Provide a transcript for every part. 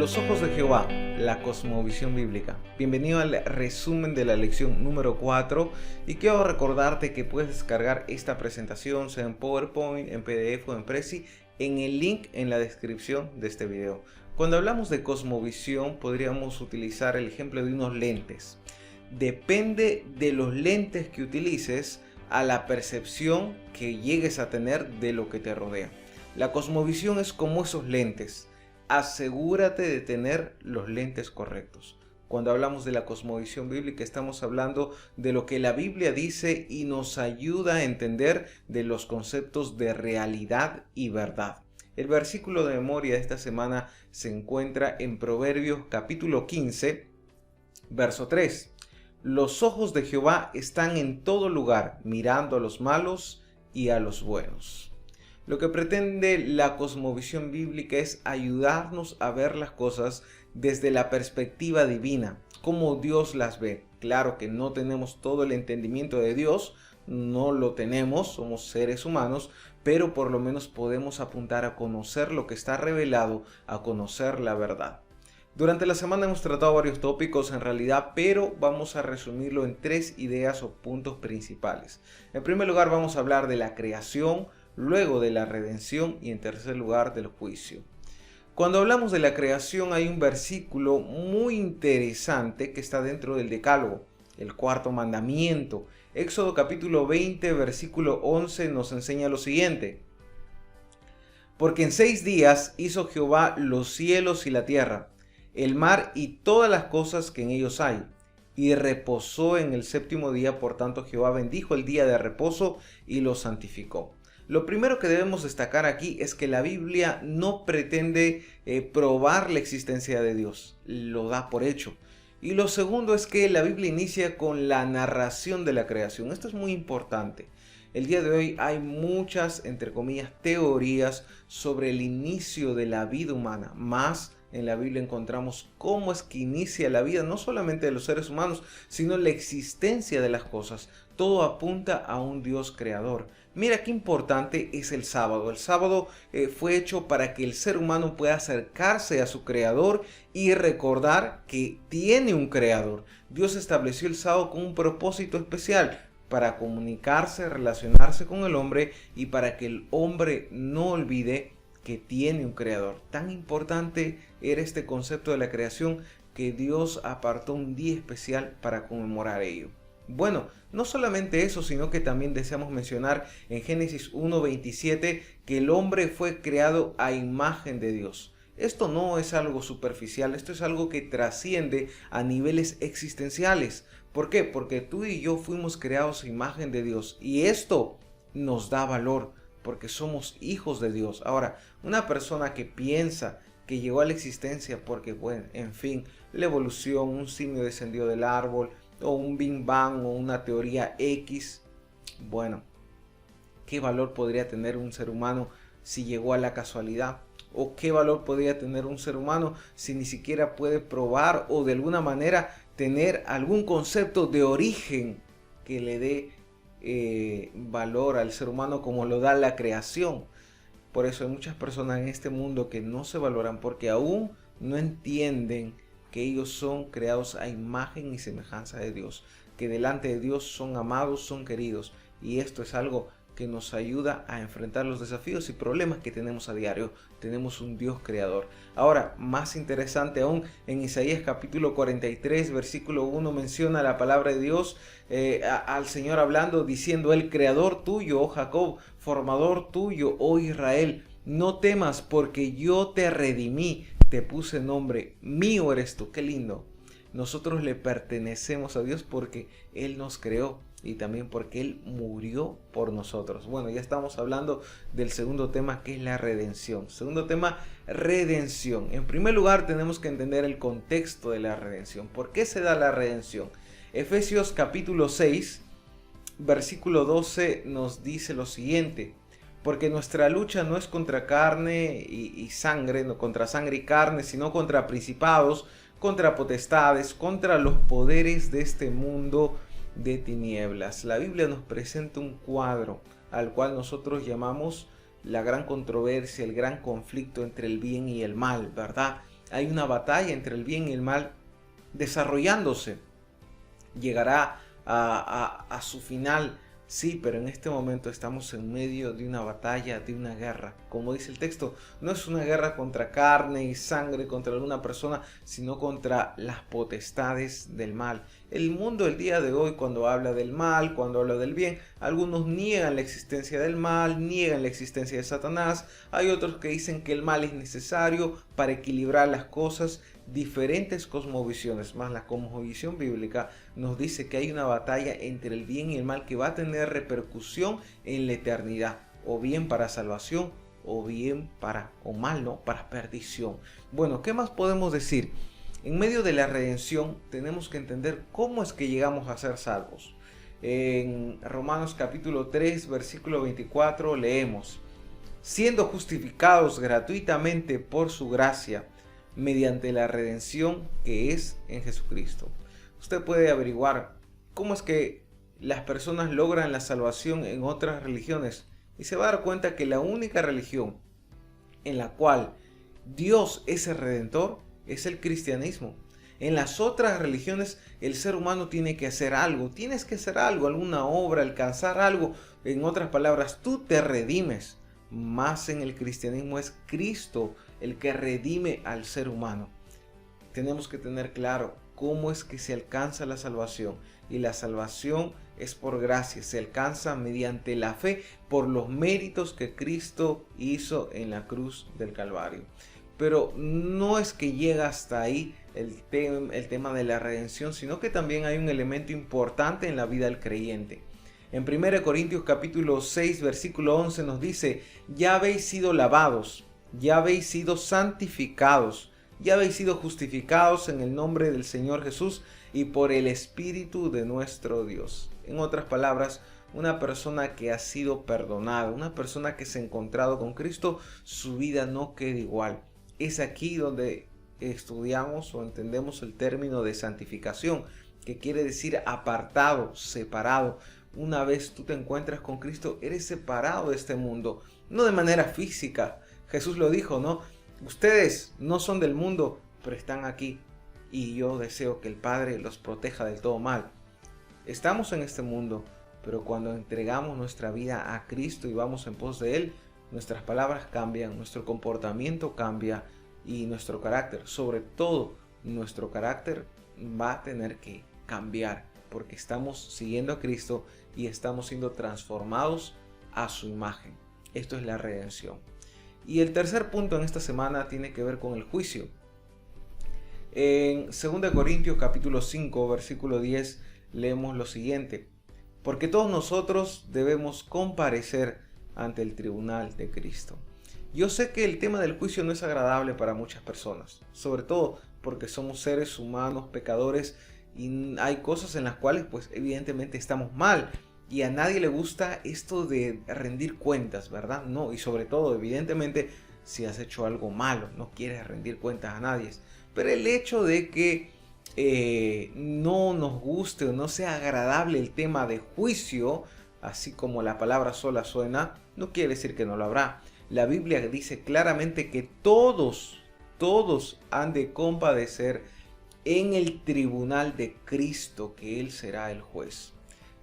Los ojos de Jehová, la cosmovisión bíblica. Bienvenido al resumen de la lección número 4 y quiero recordarte que puedes descargar esta presentación, sea en PowerPoint, en PDF o en Prezi, en el link en la descripción de este video. Cuando hablamos de cosmovisión podríamos utilizar el ejemplo de unos lentes. Depende de los lentes que utilices a la percepción que llegues a tener de lo que te rodea. La cosmovisión es como esos lentes. Asegúrate de tener los lentes correctos. Cuando hablamos de la cosmovisión bíblica estamos hablando de lo que la Biblia dice y nos ayuda a entender de los conceptos de realidad y verdad. El versículo de memoria de esta semana se encuentra en Proverbios capítulo 15, verso 3. Los ojos de Jehová están en todo lugar, mirando a los malos y a los buenos. Lo que pretende la cosmovisión bíblica es ayudarnos a ver las cosas desde la perspectiva divina, como Dios las ve. Claro que no tenemos todo el entendimiento de Dios, no lo tenemos, somos seres humanos, pero por lo menos podemos apuntar a conocer lo que está revelado, a conocer la verdad. Durante la semana hemos tratado varios tópicos en realidad, pero vamos a resumirlo en 3 ideas o puntos principales. En primer lugar vamos a hablar de la creación, luego de la redención y en tercer lugar del juicio. Cuando hablamos de la creación hay un versículo muy interesante que está dentro del Decálogo, el cuarto mandamiento. Éxodo capítulo 20 versículo 11 nos enseña lo siguiente: porque en 6 días hizo Jehová los cielos y la tierra, el mar y todas las cosas que en ellos hay, y reposó en el séptimo día. Por tanto Jehová bendijo el día de reposo y lo santificó. Lo primero que debemos destacar aquí es que la Biblia no pretende probar la existencia de Dios, lo da por hecho. Y lo segundo es que la Biblia inicia con la narración de la creación. Esto es muy importante. El día de hoy hay muchas, entre comillas, teorías sobre el inicio de la vida humana, más en la Biblia encontramos cómo es que inicia la vida, no solamente de los seres humanos, sino la existencia de las cosas. Todo apunta a un Dios creador. Mira qué importante es el sábado. El sábado fue hecho para que el ser humano pueda acercarse a su creador y recordar que tiene un creador. Dios estableció el sábado con un propósito especial, para comunicarse, relacionarse con el hombre y para que el hombre no olvide que tiene un creador. Tan importante era este concepto de la creación que Dios apartó un día especial para conmemorar ello. Bueno, no solamente eso, sino que también deseamos mencionar en Génesis 1:27 que el hombre fue creado a imagen de Dios. Esto no es algo superficial, esto es algo que trasciende a niveles existenciales. ¿Por qué? Porque tú y yo fuimos creados a imagen de Dios y esto nos da valor porque somos hijos de Dios. Ahora, una persona que piensa que llegó a la existencia porque, bueno, en fin, la evolución, un simio descendió del árbol o un Big Bang o una teoría X, bueno, ¿qué valor podría tener un ser humano si llegó a la casualidad? ¿O qué valor podría tener un ser humano si ni siquiera puede probar o de alguna manera tener algún concepto de origen que le dé valor al ser humano como lo da la creación? Por eso hay muchas personas en este mundo que no se valoran porque aún no entienden que ellos son creados a imagen y semejanza de Dios, que delante de Dios son amados, son queridos, y esto es algo que nos ayuda a enfrentar los desafíos y problemas que tenemos a diario. Tenemos un Dios creador. Ahora, más interesante aún, en Isaías capítulo 43, versículo 1 menciona la palabra de Dios al Señor hablando, diciendo: el creador tuyo, oh Jacob, formador tuyo, oh Israel, no temas porque yo te redimí, te puse nombre, mío eres tú. Qué lindo. Nosotros le pertenecemos a Dios porque Él nos creó y también porque Él murió por nosotros. Bueno, ya estamos hablando del segundo tema, que es la redención. Segundo tema, redención. En primer lugar tenemos que entender el contexto de la redención. ¿Por qué se da la redención? Efesios capítulo 6, versículo 12 nos dice lo siguiente: porque nuestra lucha no es contra carne y sangre, no contra sangre y carne, sino contra principados, contra potestades, contra los poderes de este mundo de tinieblas. La Biblia nos presenta un cuadro al cual nosotros llamamos la gran controversia, el gran conflicto entre el bien y el mal, ¿verdad? Hay una batalla entre el bien y el mal desarrollándose. Llegará a su final. Sí, pero en este momento estamos en medio de una batalla, de una guerra. Como dice el texto, no es una guerra contra carne y sangre, contra alguna persona, sino contra las potestades del mal. El mundo el día de hoy, cuando habla del mal, cuando habla del bien, algunos niegan la existencia del mal, niegan la existencia de Satanás. Hay otros que dicen que el mal es necesario para equilibrar las cosas. Diferentes cosmovisiones, más la cosmovisión bíblica nos dice que hay una batalla entre el bien y el mal que va a tener repercusión en la eternidad, o bien para salvación, o bien para perdición. Bueno, ¿qué más podemos decir? En medio de la redención tenemos que entender cómo es que llegamos a ser salvos. En Romanos capítulo 3, versículo 24 leemos: siendo justificados gratuitamente por su gracia, mediante la redención que es en Jesucristo. Usted puede averiguar cómo es que las personas logran la salvación en otras religiones y se va a dar cuenta que la única religión en la cual Dios es el redentor es el cristianismo. En las otras religiones el ser humano tiene que hacer algo, tienes que hacer algo, alguna obra, alcanzar algo. En otras palabras, tú te redimes. Más en el cristianismo es Cristo el que redime al ser humano. Tenemos que tener claro cómo es que se alcanza la salvación. Y la salvación es por gracia, se alcanza mediante la fe por los méritos que Cristo hizo en la cruz del Calvario. Pero no es que llega hasta ahí el tema de la redención, sino que también hay un elemento importante en la vida del creyente. En 1 Corintios capítulo 6, versículo 11 nos dice: ya habéis sido lavados, ya habéis sido santificados, ya habéis sido justificados en el nombre del Señor Jesús y por el Espíritu de nuestro Dios. En otras palabras, una persona que ha sido perdonada, una persona que se ha encontrado con Cristo, su vida no queda igual. Es aquí donde estudiamos o entendemos el término de santificación, que quiere decir apartado, separado. Una vez tú te encuentras con Cristo, eres separado de este mundo, no de manera física. Jesús lo dijo, ¿no? Ustedes no son del mundo, pero están aquí. Y yo deseo que el Padre los proteja del todo mal. Estamos en este mundo, pero cuando entregamos nuestra vida a Cristo y vamos en pos de Él, nuestras palabras cambian, nuestro comportamiento cambia y nuestro carácter, sobre todo nuestro carácter, va a tener que cambiar, porque estamos siguiendo a Cristo y estamos siendo transformados a su imagen. Esto es la redención. Y el tercer punto en esta semana tiene que ver con el juicio. En 2 Corintios capítulo 5, versículo 10 leemos lo siguiente: porque todos nosotros debemos comparecer ante el tribunal de Cristo. Yo sé que el tema del juicio no es agradable para muchas personas, sobre todo porque somos seres humanos pecadores y hay cosas en las cuales pues evidentemente estamos mal y a nadie le gusta esto de rendir cuentas, ¿verdad? No, y sobre todo evidentemente si has hecho algo malo, no quieres rendir cuentas a nadie. Pero el hecho de que no nos guste o no sea agradable el tema de juicio, así como la palabra sola suena, no quiere decir que no lo habrá. La Biblia dice claramente que todos han de compadecer en el tribunal de Cristo, que Él será el juez.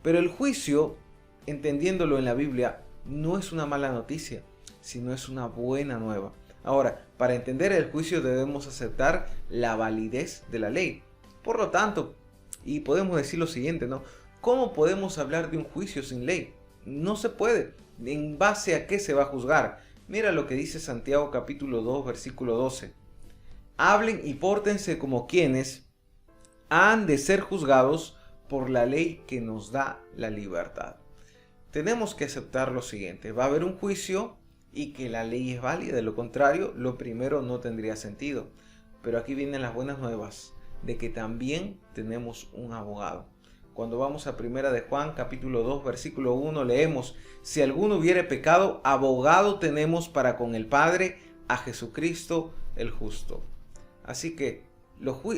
Pero el juicio, entendiéndolo en la Biblia, no es una mala noticia, sino es una buena nueva. Ahora, para entender el juicio debemos aceptar la validez de la ley. Por lo tanto, y podemos decir lo siguiente, ¿no? ¿Cómo podemos hablar de un juicio sin ley? No se puede. ¿En base a qué se va a juzgar? Mira lo que dice Santiago capítulo 2, versículo 12. Hablen y pórtense como quienes han de ser juzgados por la ley que nos da la libertad. Tenemos que aceptar lo siguiente: va a haber un juicio y que la ley es válida, de lo contrario, lo primero no tendría sentido. Pero aquí vienen las buenas nuevas, de que también tenemos un abogado. Cuando vamos a Primera de Juan, capítulo 2, versículo 1, leemos: si alguno hubiere pecado, abogado tenemos para con el Padre, a Jesucristo el justo. Así que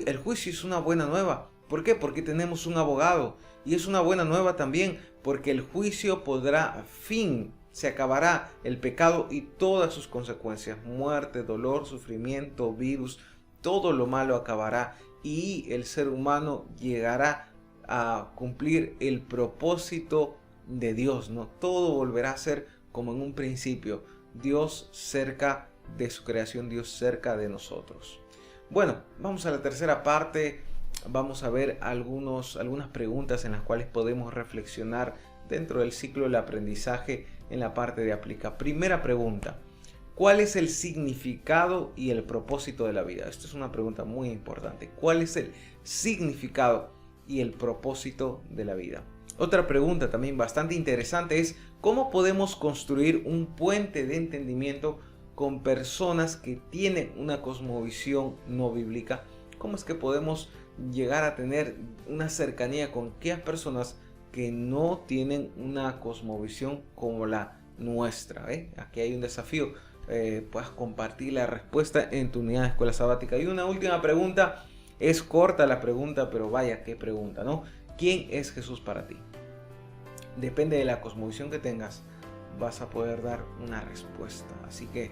el juicio es una buena nueva. ¿Por qué? Porque tenemos un abogado. Y es una buena nueva también porque el juicio podrá fin. Se acabará el pecado y todas sus consecuencias: muerte, dolor, sufrimiento, virus. todo lo malo acabará y el ser humano llegará a cumplir el propósito de Dios, ¿no? Todo volverá a ser como en un principio, Dios cerca de su creación, Dios cerca de nosotros. Bueno, vamos a la tercera parte. Vamos a ver algunas preguntas en las cuales podemos reflexionar dentro del ciclo del aprendizaje en la parte de aplica. Primera pregunta: ¿cuál es el significado y el propósito de la vida? Esta es una pregunta muy importante. ¿Cuál es el significado y el propósito de la vida? Otra pregunta también bastante interesante es: ¿cómo podemos construir un puente de entendimiento con personas que tienen una cosmovisión no bíblica? ¿Cómo es que podemos llegar a tener una cercanía con aquellas personas que no tienen una cosmovisión como la nuestra? Aquí hay un desafío. Puedes compartir la respuesta en tu unidad de escuela sabática. Y una última pregunta, es corta la pregunta, pero vaya qué pregunta, ¿no? ¿Quién es Jesús para ti? Depende de la cosmovisión que tengas, vas a poder dar una respuesta. Así que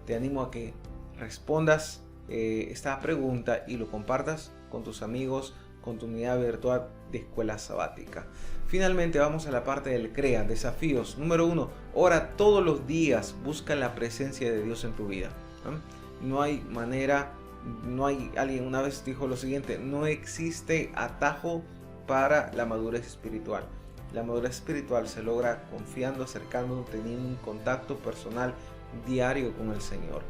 te animo a que respondas esta pregunta y lo compartas con tus amigos, con tu unidad virtual de escuela sabática. Finalmente vamos a la parte del CREA, desafíos. Número 1, ora todos los días, busca la presencia de Dios en tu vida. No hay manera, alguien una vez dijo lo siguiente: no existe atajo para la madurez espiritual. La madurez espiritual se logra confiando, acercándonos, teniendo un contacto personal diario con el Señor.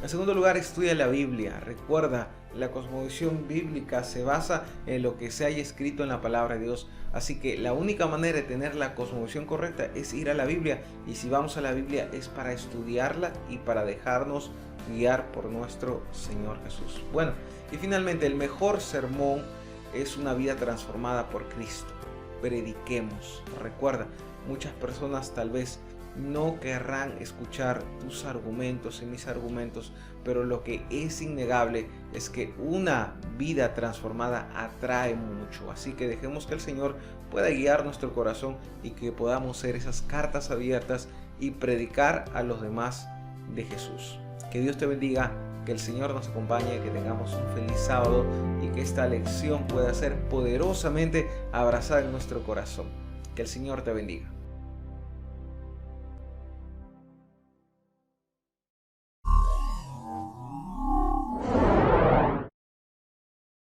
En segundo lugar, estudia la Biblia. Recuerda, la cosmovisión bíblica se basa en lo que se haya escrito en la palabra de Dios. Así que la única manera de tener la cosmovisión correcta es ir a la Biblia. Y si vamos a la Biblia es para estudiarla y para dejarnos guiar por nuestro Señor Jesús. Bueno, y finalmente, el mejor sermón es una vida transformada por Cristo. Prediquemos. Recuerda, muchas personas tal vez no querrán escuchar tus argumentos y mis argumentos, pero lo que es innegable es que una vida transformada atrae mucho. Así que dejemos que el Señor pueda guiar nuestro corazón y que podamos ser esas cartas abiertas y predicar a los demás de Jesús. Que Dios te bendiga, que el Señor nos acompañe, que tengamos un feliz sábado y que esta lección pueda ser poderosamente abrazada en nuestro corazón. Que el Señor te bendiga.